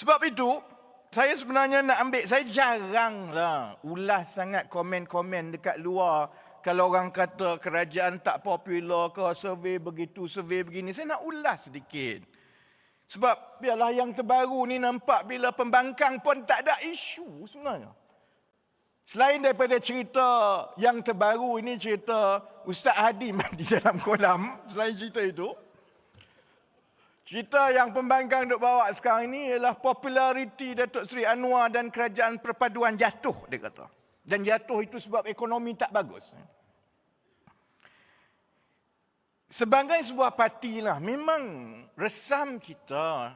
Sebab itu, saya sebenarnya nak ambil, saya jaranglah ulas sangat komen-komen dekat luar. Kalau orang kata kerajaan tak popular ke, survey begitu, survey begini, saya nak ulas sedikit. Sebab biarlah yang terbaru ni nampak bila pembangkang pun tak ada isu sebenarnya. Selain daripada cerita yang terbaru ini, cerita Ustaz Hadi mandi dalam kolam, selain cerita itu, cerita yang pembangkang duk bawa sekarang ini ialah populariti Datuk Seri Anwar dan kerajaan perpaduan jatuh, dia kata. Dan jatuh itu sebab ekonomi tak bagus. Sebagai sebuah parti lah, memang resam kita,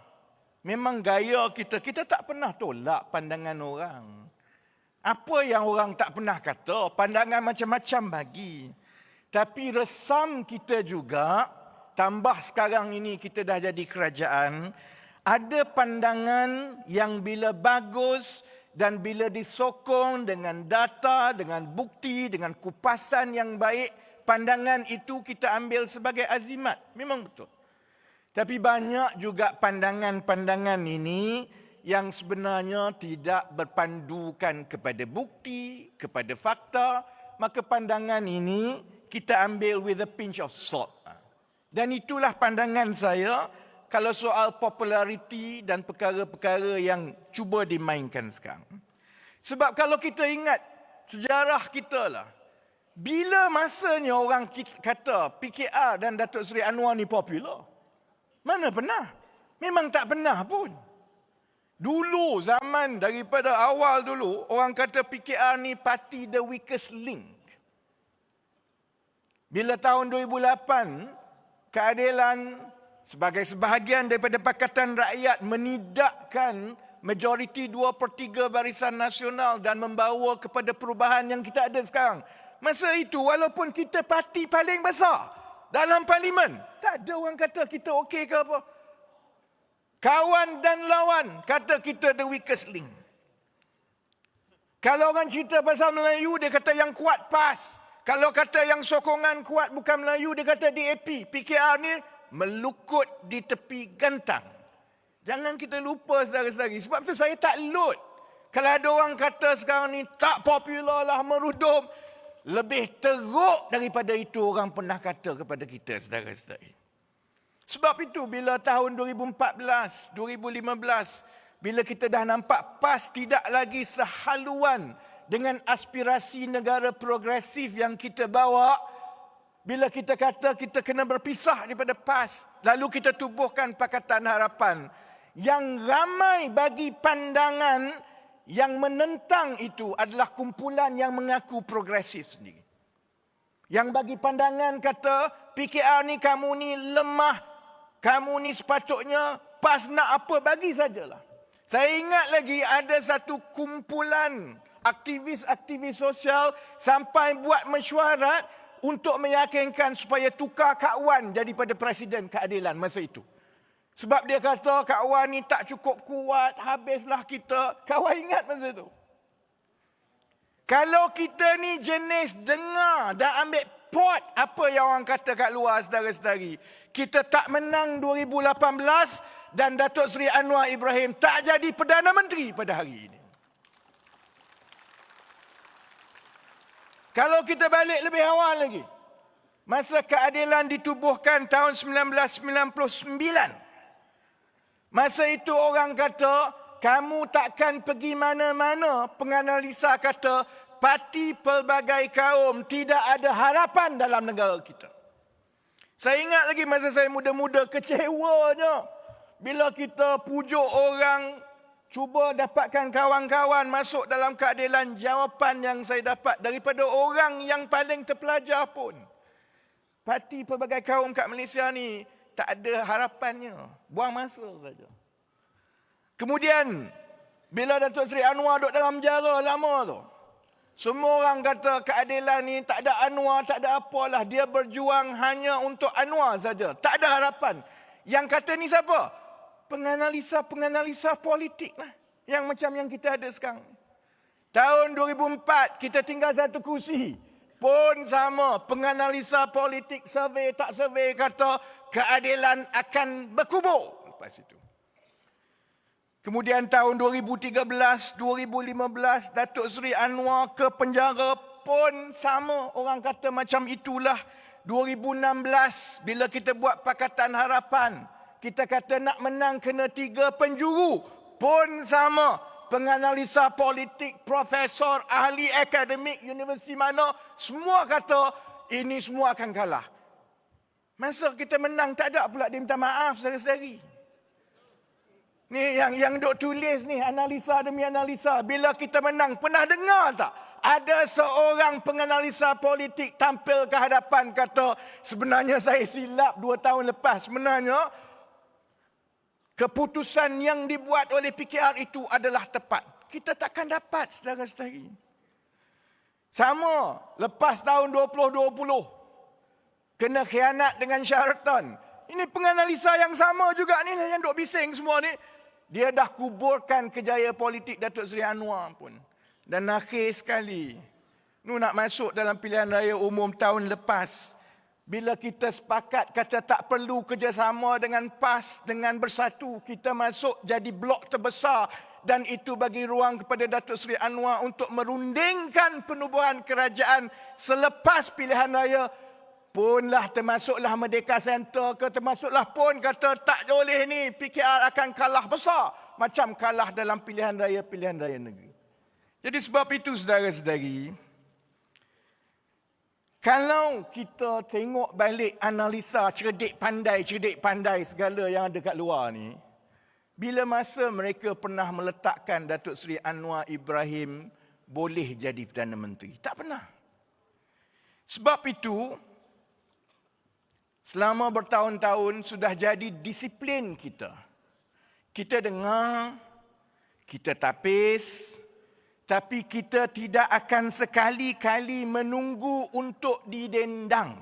memang gaya kita, kita tak pernah tolak pandangan orang. Apa yang orang tak pernah kata, pandangan macam-macam bagi. Tapi resam kita juga, tambah sekarang ini kita dah jadi kerajaan, ada pandangan yang bila bagus dan bila disokong dengan data, dengan bukti, dengan kupasan yang baik, pandangan itu kita ambil sebagai azimat. Memang betul. Tapi banyak juga pandangan-pandangan ini yang sebenarnya tidak berpandukan kepada bukti, kepada fakta. Maka pandangan ini kita ambil with a pinch of salt. Dan itulah pandangan saya kalau soal populariti dan perkara-perkara yang cuba dimainkan sekarang. Sebab kalau kita ingat sejarah kita lah, bila masanya orang kata PKR dan Datuk Seri Anwar ni popular? Mana pernah? Memang tak pernah pun. Dulu zaman daripada awal dulu, orang kata PKR ni parti the weakest link. Bila tahun 2008, keadilan sebagai sebahagian daripada Pakatan Rakyat menidakkan majoriti 2/3 Barisan Nasional dan membawa kepada perubahan yang kita ada sekarang. Masa itu, walaupun kita parti paling besar dalam parlimen, tak ada orang kata kita okey ke apa. Kawan dan lawan kata kita the weakest link. Kalau orang cerita pasal Melayu, dia kata yang kuat PAS. Kalau kata yang sokongan kuat bukan Melayu, dia kata DAP. PKR ni melukut di tepi gantang. Jangan kita lupa saudara-saudari. Sebab tu saya tak lut. Kalau ada orang kata sekarang ni tak popular lah, merudum. Lebih teruk daripada itu orang pernah kata kepada kita, saudara-saudari. Sebab itu bila tahun 2014, 2015, bila kita dah nampak PAS tidak lagi sehaluan dengan aspirasi negara progresif yang kita bawa, bila kita kata kita kena berpisah daripada PAS, lalu kita tubuhkan Pakatan Harapan, yang ramai bagi pandangan yang menentang itu adalah kumpulan yang mengaku progresif sendiri. Yang bagi pandangan kata, PKR ni kamu ni lemah, kamu ni sepatutnya PAS nak apa, bagi sajalah. Saya ingat lagi ada satu kumpulan aktivis-aktivis sosial sampai buat mesyuarat untuk meyakinkan supaya tukar Kak Wan daripada Presiden Keadilan masa itu. Sebab dia kata Kak Wan ni tak cukup kuat, habislah kita. Kak Wan ingat masa itu. Kalau kita ni jenis dengar dan ambil pot apa yang orang kata kat luar, saudara-saudari, kita tak menang 2018 dan Datuk Seri Anwar Ibrahim tak jadi Perdana Menteri pada hari ini. Kalau kita balik lebih awal lagi, masa keadilan ditubuhkan tahun 1999, masa itu orang kata, kamu takkan pergi mana-mana. Penganalisa kata, parti pelbagai kaum tidak ada harapan dalam negara kita. Saya ingat lagi masa saya muda-muda, kecewanya bila kita pujuk orang, cuba dapatkan kawan-kawan masuk dalam keadilan. Jawapan yang saya dapat daripada orang yang paling terpelajar pun, parti pelbagai kaum kat Malaysia ni tak ada harapannya. Buang masa saja. Kemudian, bila Datuk Seri Anwar duduk dalam penjara lama tu, semua orang kata keadilan ni tak ada Anwar, tak ada apalah. Dia berjuang hanya untuk Anwar saja. Tak ada harapan. Yang kata ni siapa? Penganalisa politik lah. Yang macam yang kita ada sekarang. Tahun 2004, kita tinggal satu kursi. Pun sama, penganalisa politik, survey tak survey, kata keadilan akan berkubur lepas itu. Kemudian tahun 2013, 2015, Datuk Seri Anwar ke penjara pun sama. Orang kata macam itulah. 2016, bila kita buat Pakatan Harapan, kita kata nak menang kena 3 penjuru. Pun sama. Penganalisa politik, profesor, ahli akademik, universiti mana, semua kata ini semua akan kalah. Masa kita menang, tak ada pula dia minta maaf saudara-saudari. Ni yang duk tulis ni, analisa demi analisa. Bila kita menang, pernah dengar tak? Ada seorang penganalisa politik tampil ke hadapan kata, sebenarnya saya silap 2 tahun lepas. Sebenarnya, keputusan yang dibuat oleh PKR itu adalah tepat. Kita takkan dapat, saudara-saudari. Sama, lepas tahun 2020, kena khianat dengan Sheraton. Ini penganalisa yang sama juga ni, yang duk bising semua ni. Dia dah kuburkan kejayaan politik Datuk Seri Anwar pun. Dan akhir sekali, nak masuk dalam pilihan raya umum tahun lepas. Bila kita sepakat kata tak perlu kerjasama dengan PAS, dengan Bersatu, kita masuk jadi blok terbesar. Dan itu bagi ruang kepada Datuk Seri Anwar untuk merundingkan penubuhan kerajaan selepas pilihan raya. Punlah termasuklah Merdeka Center ke, termasuklah pun kata tak boleh ni, PKR akan kalah besar. Macam kalah dalam pilihan raya negeri. Jadi sebab itu saudara-saudari, kalau kita tengok balik analisa cerdik pandai segala yang ada kat luar ni, bila masa mereka pernah meletakkan Datuk Seri Anwar Ibrahim boleh jadi Perdana Menteri? Tak pernah. Sebab itu, selama bertahun-tahun sudah jadi disiplin kita. Kita dengar, kita tapis, tapi kita tidak akan sekali-kali menunggu untuk didendang.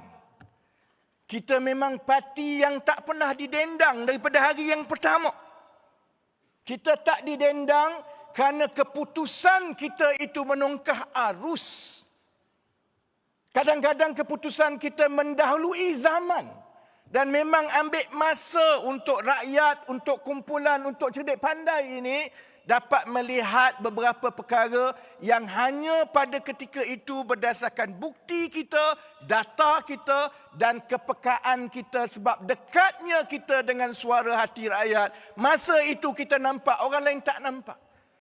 Kita memang parti yang tak pernah didendang daripada hari yang pertama. Kita tak didendang kerana keputusan kita itu menongkah arus. Kadang-kadang keputusan kita mendahului zaman. Dan memang ambil masa untuk rakyat, untuk kumpulan, untuk cerdik pandai ini dapat melihat beberapa perkara yang hanya pada ketika itu berdasarkan bukti kita, data kita dan kepekaan kita sebab dekatnya kita dengan suara hati rakyat. Masa itu kita nampak, orang lain tak nampak.